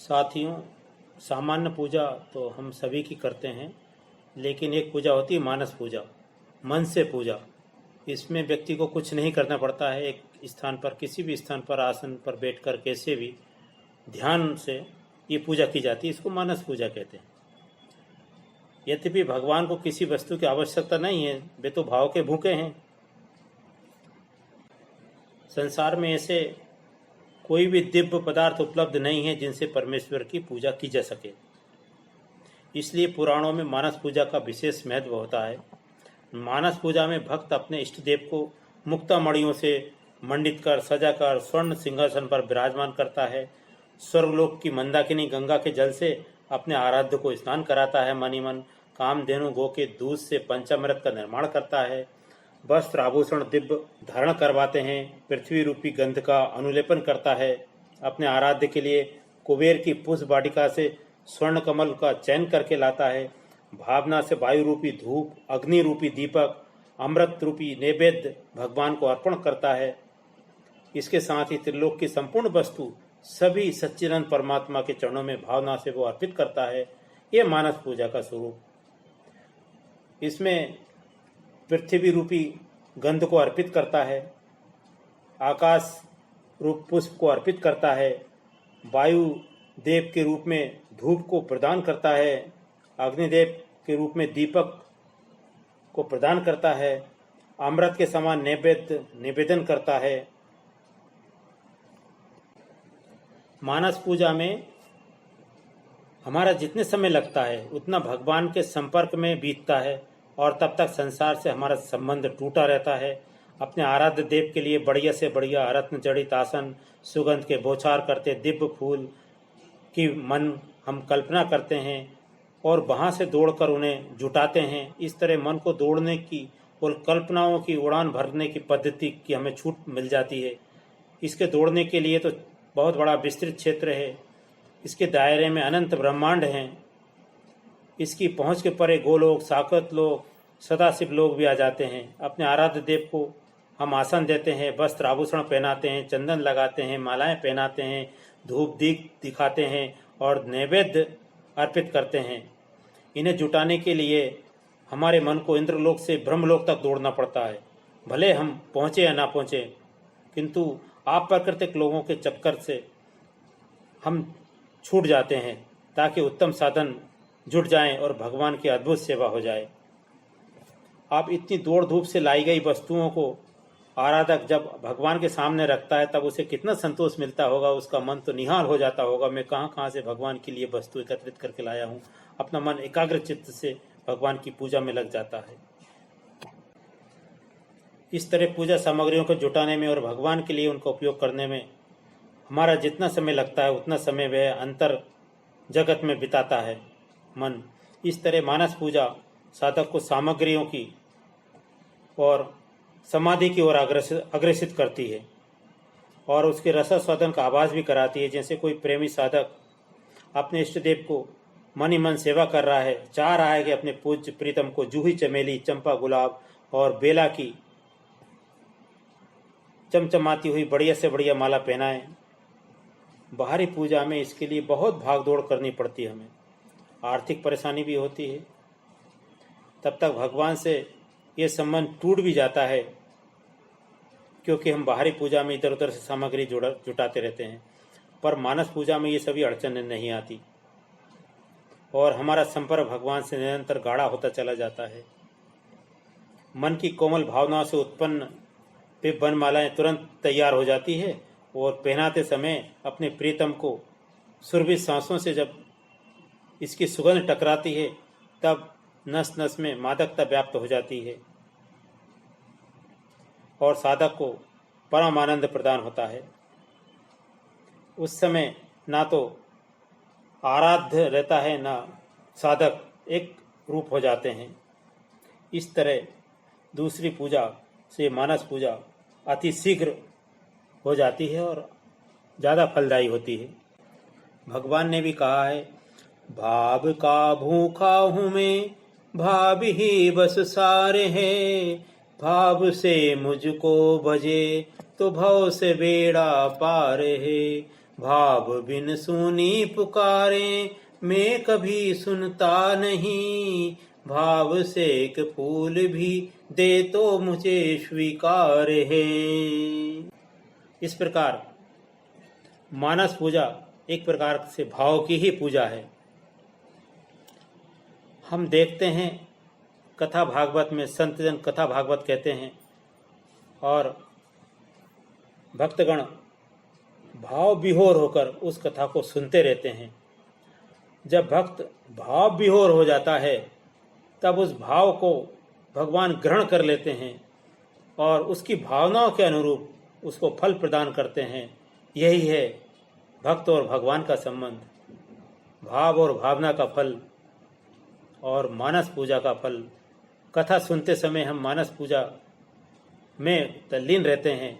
साथियों, सामान्य पूजा तो हम सभी की करते हैं, लेकिन एक पूजा होती है मानस पूजा, मन से पूजा। इसमें व्यक्ति को कुछ नहीं करना पड़ता है। एक स्थान पर, किसी भी स्थान पर, आसन पर बैठकर कैसे भी ध्यान से ये पूजा की जाती है। इसको मानस पूजा कहते हैं। यद्यपि भगवान को किसी वस्तु की आवश्यकता नहीं है, वे तो भाव के भूखे हैं। संसार में ऐसे कोई भी दिव्य पदार्थ उपलब्ध नहीं है जिनसे परमेश्वर की पूजा की जा सके। इसलिए पुराणों में मानस पूजा का विशेष महत्व होता है। मानस पूजा में भक्त अपने इष्ट देव को मुक्ता मणियों से मंडित कर, सजाकर स्वर्ण सिंहासन पर विराजमान करता है। स्वर्गलोक की मंदाकिनी गंगा के जल से अपने आराध्य को स्नान कराता है। मनी मन कामधेनु गो के दूध से पंचामृत का निर्माण करता है। वस्त्र आभूषण दिव्य धारण करवाते हैं। पृथ्वी रूपी गंध का अनुलेपन करता है। अपने आराध्य के लिए कुबेर की पुष्प वाटिका से स्वर्ण कमल का चयन करके लाता है। भावना से वायु रूपी धूप, अग्नि रूपी दीपक, अमृत रूपी नैवेद्य भगवान को अर्पण करता है। इसके साथ ही त्रिलोक की संपूर्ण वस्तु सभी सच्चिदानंद परमात्मा के चरणों में भावना से वो अर्पित करता है। ये मानस पूजा का स्वरूप। इसमें पृथ्वी रूपी गंध को अर्पित करता है, आकाश रूप पुष्प को अर्पित करता है, वायु देव के रूप में धूप को प्रदान करता है, अग्निदेव के रूप में दीपक को प्रदान करता है, अमृत के समान नैवेद्य निवेदन करता है। मानस पूजा में हमारा जितने समय लगता है उतना भगवान के संपर्क में बीतता है और तब तक संसार से हमारा संबंध टूटा रहता है। अपने आराध्य देव के लिए बढ़िया से बढ़िया रत्न जड़ित आसन, सुगंध के बौछार करते दिव्य फूल की मन हम कल्पना करते हैं और वहाँ से दौड़कर उन्हें जुटाते हैं। इस तरह मन को दौड़ने की और कल्पनाओं की उड़ान भरने की पद्धति की हमें छूट मिल जाती है। इसके दौड़ने के लिए तो बहुत बड़ा विस्तृत क्षेत्र है। इसके दायरे में अनंत ब्रह्मांड हैं। इसकी पहुंच के परे गोलोक, साकेत लोक, सदाशिव लोग भी आ जाते हैं। अपने आराध्य देव को हम आसन देते हैं, वस्त्र आभूषण पहनाते हैं, चंदन लगाते हैं, मालाएं पहनाते हैं, धूप दीप दिखाते हैं और नैवेद्य अर्पित करते हैं। इन्हें जुटाने के लिए हमारे मन को इंद्रलोक से ब्रह्मलोक तक दौड़ना पड़ता है। भले हम पहुँचे या ना पहुँचे, किंतु आप प्राकृतिक लोगों के चक्कर से हम छूट जाते हैं ताकि उत्तम साधन जुट जाएं और भगवान की अद्भुत सेवा हो जाए। आप इतनी दौड़ धूप से लाई गई वस्तुओं को आराधक जब भगवान के सामने रखता है तब उसे कितना संतोष मिलता होगा। उसका मन तो निहाल हो जाता होगा, मैं कहाँ से भगवान के लिए वस्तु एकत्रित करके लाया हूँ। अपना मन एकाग्र चित्त से भगवान की पूजा में लग जाता है। इस तरह पूजा सामग्रियों को जुटाने में और भगवान के लिए उनका उपयोग करने में हमारा जितना समय लगता है उतना समय वह अंतर जगत में बिताता है मन। इस तरह मानस पूजा साधक को सामग्रियों की और समाधि की ओर अग्रसित करती है और उसके रसास्वादन का आभास भी कराती है। जैसे कोई प्रेमी साधक अपने इष्ट देव को मन ही मन सेवा कर रहा है, चाह रहा है कि अपने पूज्य प्रीतम को जूही चमेली, चंपा, गुलाब और बेला की चमचमाती हुई बढ़िया से बढ़िया माला पहनाए। बाहरी पूजा में इसके लिए बहुत भाग दौड़ करनी पड़ती है, हमें आर्थिक परेशानी भी होती है। तब तक भगवान से ये संबंध टूट भी जाता है क्योंकि हम बाहरी पूजा में इधर उधर से सामग्री जुटाते रहते हैं। पर मानस पूजा में ये सभी अड़चनें नहीं आती और हमारा संपर्क भगवान से निरंतर गाढ़ा होता चला जाता है। मन की कोमल भावनाओं से उत्पन्न वनमालाएं तुरंत तैयार हो जाती है और पहनाते समय अपने प्रीतम को सुरभि सांसों से जब इसकी सुगंध टकराती है तब नस नस में मादकता व्याप्त हो जाती है और साधक को परम आनंद प्रदान होता है। उस समय ना तो आराध्य रहता है ना साधक, एक रूप हो जाते हैं। इस तरह दूसरी पूजा से मानस पूजा अति शीघ्र हो जाती है और ज़्यादा फलदायी होती है। भगवान ने भी कहा है, भाव का भूखा हूँ मैं, भाव ही बस सारे है, भाव से मुझको भजे तो भव से बेड़ा पार है। भाव बिन सूनी पुकारे मैं कभी सुनता नहीं, भाव से एक फूल भी दे तो मुझे स्वीकार है। इस प्रकार मानस पूजा एक प्रकार से भाव की ही पूजा है। हम देखते हैं कथा भागवत में संतजन कथा भागवत कहते हैं और भक्तगण भाव विभोर होकर उस कथा को सुनते रहते हैं। जब भक्त भाव विभोर हो जाता है तब उस भाव को भगवान ग्रहण कर लेते हैं और उसकी भावनाओं के अनुरूप उसको फल प्रदान करते हैं। यही है भक्त और भगवान का संबंध, भाव और भावना का फल और मानस पूजा का फल। कथा सुनते समय हम मानस पूजा में तल्लीन रहते हैं